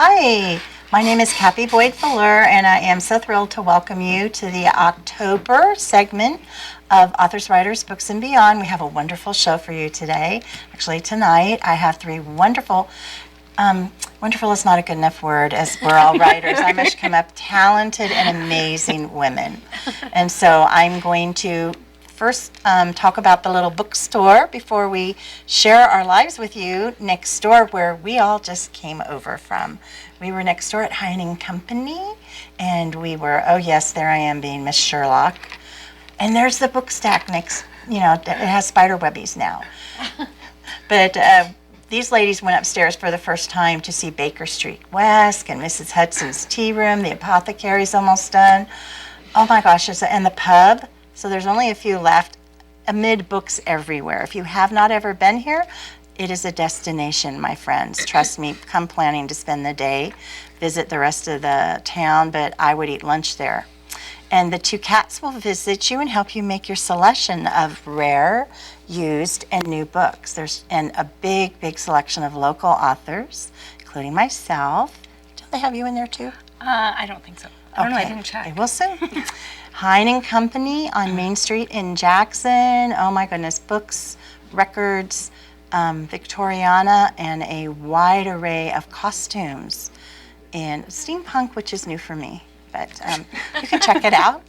Hi, my name is Kathy Boyd Fellure, and I am so thrilled to welcome you to the October segment of Authors, Writers, Books, and Beyond. We have a wonderful show for you today. Actually, tonight I have three wonderful, wonderful is not a good enough word, as we're all writers. I must come up talented and amazing women. And so I'm going to first talk about the little bookstore before we share our lives with you next door, where we all just came over from. We were next door at Hanscome, and we were, oh yes, there I am being Miss Sherlock. And there's the book stack next, it has spider webbies now. But these ladies went upstairs for the first time to see Baker Street West and Mrs. Hudson's Tea Room. The apothecary's almost done. Oh my gosh, and the pub. So there's only a few left, amid books everywhere. If you have not ever been here, it is a destination, my friends. Trust me, come planning to spend the day, visit the rest of the town, but I would eat lunch there. And the two cats will visit you and help you make your selection of rare, used, and new books. There's a big, big selection of local authors, including myself. Don't they have you in there too? I don't think so. I don't know, I didn't check. They will soon. Hanscome on Main Street in Jackson. Oh my goodness, books, records, Victoriana, and a wide array of costumes. And steampunk, which is new for me, but you can check it out.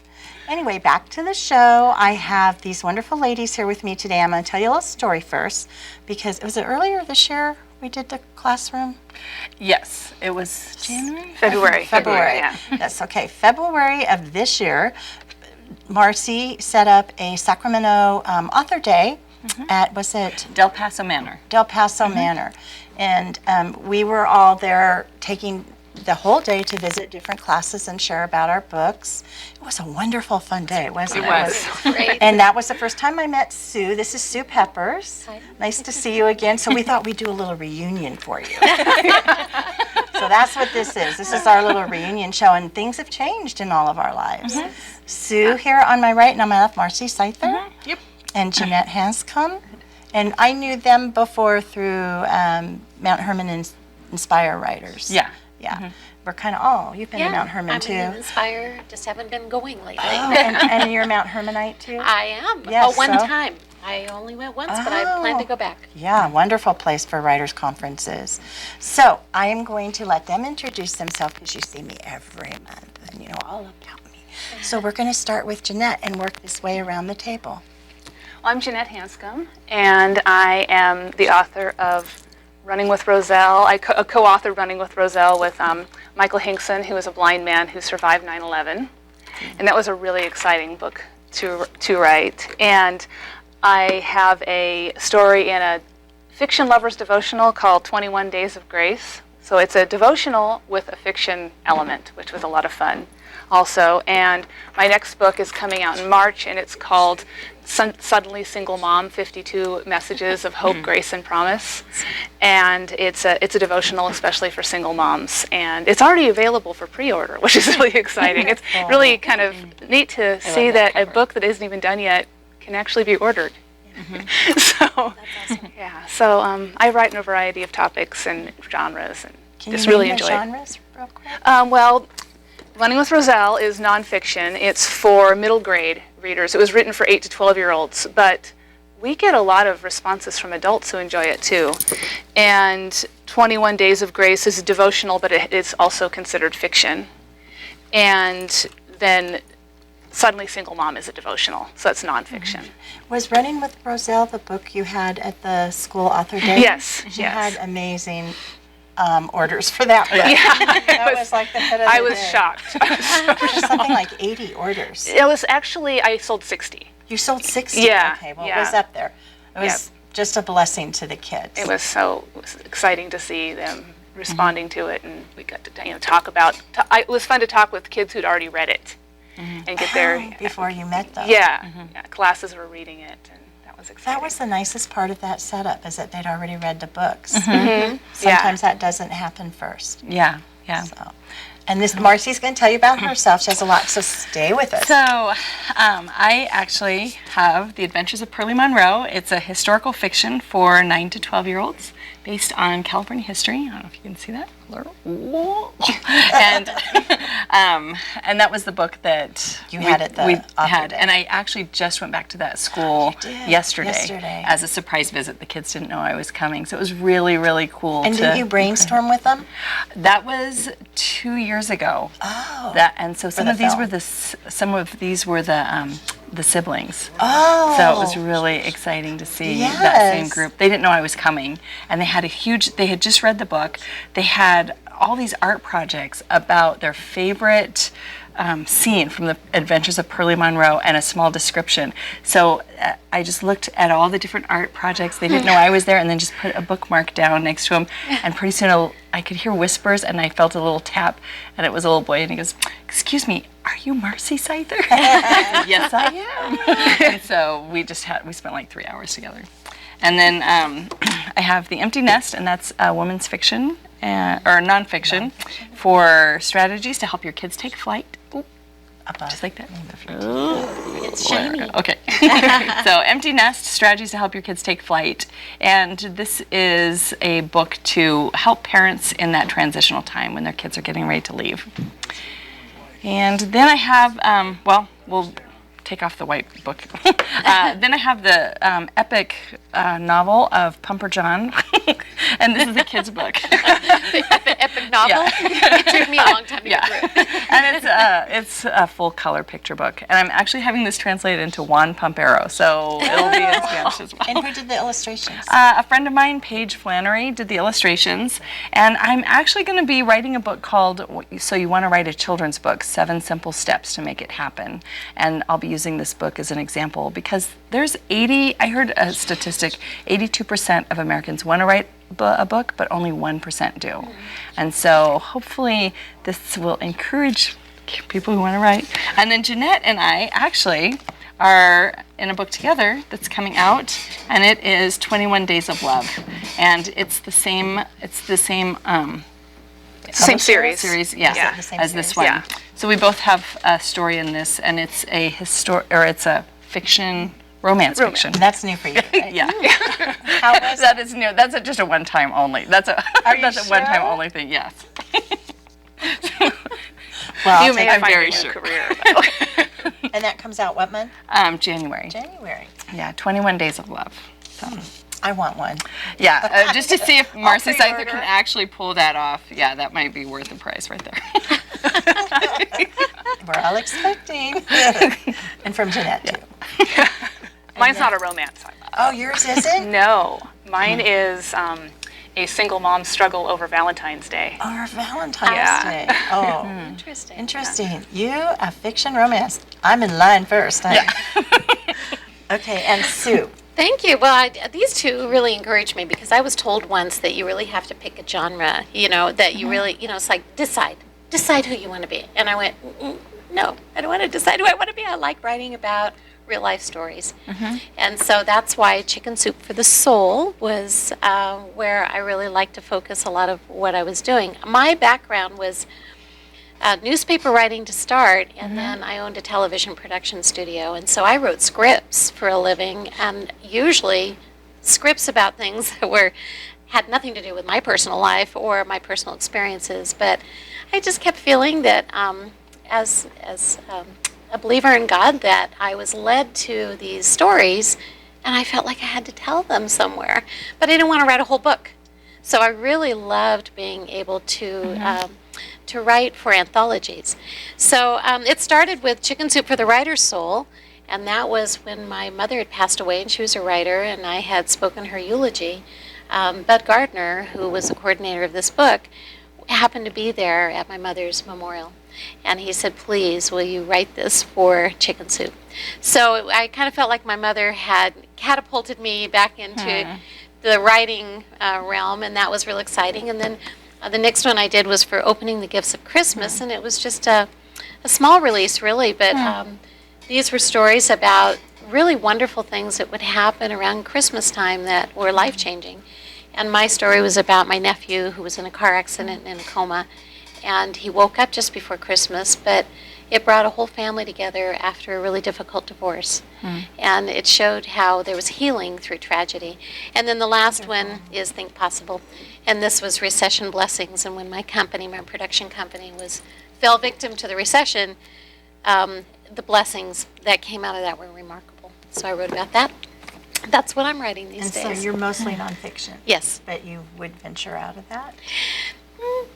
Anyway, back to the show. I have these wonderful ladies here with me today. I'm going to tell you a little story first, because was it earlier this year we did the classroom? Yes, it was January? February. Yeah. Yes, okay. February of this year, Marci set up a Sacramento Author Day at, was it? Del Paso Manor. Del Paso Manor. And we were all there taking the whole day to visit different classes and share about our books. It was a wonderful, fun day, wasn't it? It was. Great. And that was the first time I met Sue. This is Sue Peppers. Hi. Nice to see you again. So we thought we'd do a little reunion for you. So that's what this is. This is our little reunion show, and things have changed in all of our lives. Sue here on my right, and on my left, Marci Seither. Yep. And Jeanette Hanscome. And I knew them before through Mount Herman Inspire Writers. Yeah. Yeah. We're kind of, you've been to Mount Herman I'm too. in Inspire, just haven't been going lately. Oh, and you're Mount Hermanite too? I am. Yes, One so? time. I only went once, but I plan to go back. Yeah, wonderful place for writers' conferences. So I am going to let them introduce themselves, because you see me every month and you know all about me. So we're going to start with Jeanette and work this way around the table. Well, I'm Jeanette Hanscome, and I am the author of Running with Roselle. I co-authored Running with Roselle with Michael Hinkson, who is a blind man who survived 9/11. And that was a really exciting book to write. And I have a story in a fiction lover's devotional called 21 Days of Grace. So it's a devotional with a fiction element, which was a lot of fun also. And my next book is coming out in March, and it's called Suddenly Single Mom, 52 Messages of Hope, Grace, and Promise. And it's a devotional especially for single moms. And it's already available for pre-order, which is really exciting. It's really kind of neat to see that a book that isn't even done yet can actually be ordered. So, That's awesome. yeah. So I write in a variety of topics and genres, and Can just you really name the enjoy it. genres real quick? Well, Running with Roselle is nonfiction. It's for middle grade readers. It was written for 8 to 12-year-olds, but we get a lot of responses from adults who enjoy it too. And 21 Days of Grace is a devotional, but it is also considered fiction. And then Suddenly Single Mom is a devotional, so it's nonfiction. Was Running with Roselle the book you had at the school author day? Yes, She yes. had amazing orders for that book. Yeah, That was like the head of the I was day. shocked. Something like 80 orders. It was actually, I sold 60. You sold 60? Yeah, Okay, well, yeah. it was up there. It was just a blessing to the kids. It was exciting to see them responding to it, and we got to talk about. It was fun to talk with kids who'd already read it and get their before you met them. yeah, classes were reading it, and that was exciting. That was the nicest part of that setup, is that they'd already read the books. Yeah. Sometimes that doesn't happen first. Yeah. So, and this Marci's going to tell you about herself. She has a lot, so stay with us. So, I actually have The Adventures of Pearlie Monroe. It's a historical fiction for 9 to 12-year-olds. based on California history. I don't know if you can see that. And and that was the book that You had at the we author had. day. And I actually just went back to that school yesterday as a surprise visit. The kids didn't know I was coming, so it was really, really cool. And didn't you brainstorm with them? That was 2 years ago. Oh. And so some the of these film. were the siblings. Oh. So it was really exciting to see that same Yes. group. They didn't know I was coming, and they had just read the book. They had all these art projects about their favorite scene from the Adventures of Pearlie Monroe and a small description. So I just looked at all the different art projects. They didn't know I was there, and then just put a bookmark down next to them. And pretty soon I could hear whispers, and I felt a little tap, and it was a little boy, and he goes, "Excuse me, are you Marci Seither?" Yes, I am. And so we spent like 3 hours together. And then I have The Empty Nest, and that's a women's fiction or nonfiction for strategies to help your kids take flight. Ooh, just like that. It's shiny. Okay. So Empty Nest, Strategies to Help Your Kids Take Flight. And this is a book to help parents in that transitional time when their kids are getting ready to leave. And then I have, we'll take off the white book. Then I have the epic novel of Pumper John. And this is a kid's book. Epic novel. Yeah. It took me a long time to get through. And it's a full color picture book. And I'm actually having this translated into Juan Pampero, so it'll be in Spanish as well. And who did the illustrations? A friend of mine, Paige Flannery, did the illustrations. And I'm actually going to be writing a book called So You Want to Write a Children's Book, 7 Simple Steps to Make It Happen. And I'll be using this book as an example because I heard a statistic, 82% of Americans want to write a book, but only 1% do. And so hopefully this will encourage people who want to write. And then Jeanette and I actually are in a book together that's coming out, and it is 21 Days of Love. And it's the same Same series. Yeah, The same as this series. one. Yeah. So we both have a story in this, and it's a fiction, romance fiction. That's new for you, right? Yeah. How was That is new. That's just a one-time only. That's a you that's a one-time sure? only thing. Yes. Well, You may I'm find very a new sure. career, though. and that comes out what month? January. January. Yeah, 21 Days of Love. So, I want one. yeah, just to see if Marci Seither pre-order. can actually pull that off. Yeah, that might be worth the price right there. We're all expecting. And from Jeanette, too. Mine's not a romance. Oh, yours isn't? No, mine is a single mom's struggle over Valentine's Day. Or Valentine's Yeah. Day. Oh, Interesting. interesting. You, a fiction romance. I'm in line first. Huh? Okay, and Sue. Thank you. Well, these two really encouraged me because I was told once that you really have to pick a genre, that you really, it's like decide who you want to be. And I went, no, I don't want to decide who I want to be. I like writing about real life stories. And so that's why Chicken Soup for the Soul was where I really like to focus a lot of what I was doing. My background was newspaper writing to start, and then I owned a television production studio. And so I wrote scripts for a living, and usually scripts about things that had nothing to do with my personal life or my personal experiences. But I just kept feeling that as a believer in God, that I was led to these stories, and I felt like I had to tell them somewhere. But I didn't want to write a whole book. So I really loved being able to write for anthologies. So it started with Chicken Soup for the Writer's Soul, and that was when my mother had passed away, and she was a writer, and I had spoken her eulogy. Bud Gardner, who was the coordinator of this book, happened to be there at my mother's memorial. And he said, please, will you write this for Chicken Soup? So I kind of felt like my mother had catapulted me back into the writing realm, and that was real exciting. And then the next one I did was for Opening the Gifts of Christmas, and it was just a small release, really. But these were stories about really wonderful things that would happen around Christmas time that were life-changing. And my story was about my nephew who was in a car accident and in a coma. And he woke up just before Christmas, but it brought a whole family together after a really difficult divorce. And it showed how there was healing through tragedy. And then the last one is Think Possible. And this was Recession Blessings. And when my company, my production company, fell victim to the recession, the blessings that came out of that were remarkable. So I wrote about that. That's what I'm writing these And days. so you're mostly nonfiction. Yes. But you would venture out of that?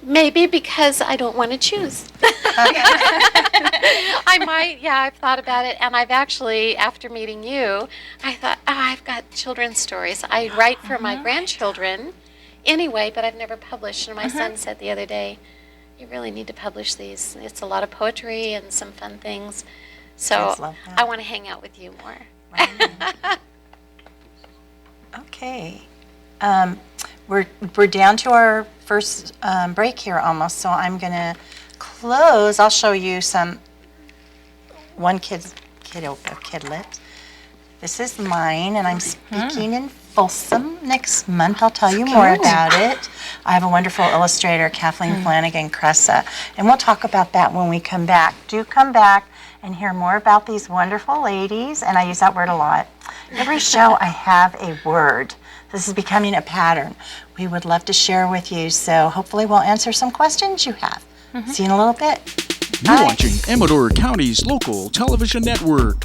Maybe because I don't want to choose. I might, yeah, I've thought about it. And I've actually, after meeting you, I thought, I've got children's stories. I write for my grandchildren anyway, but I've never published. And my son said the other day, you really need to publish these. It's a lot of poetry and some fun things. So Kids love that. I want to hang out with you more. Okay. We're down to our first break here almost, so I'm going to close. I'll show you one kidlet. This is mine, and I'm speaking in Folsom next month. I'll tell you more about it. I have a wonderful illustrator, Kathleen Flanagan Cressa, and we'll talk about that when we come back. Do come back and hear more about these wonderful ladies, and I use that word a lot. Every show I have a word. This is becoming a pattern we would love to share with you, so hopefully we'll answer some questions you have. See you in a little bit. You're Bye. watching Amador County's local television network,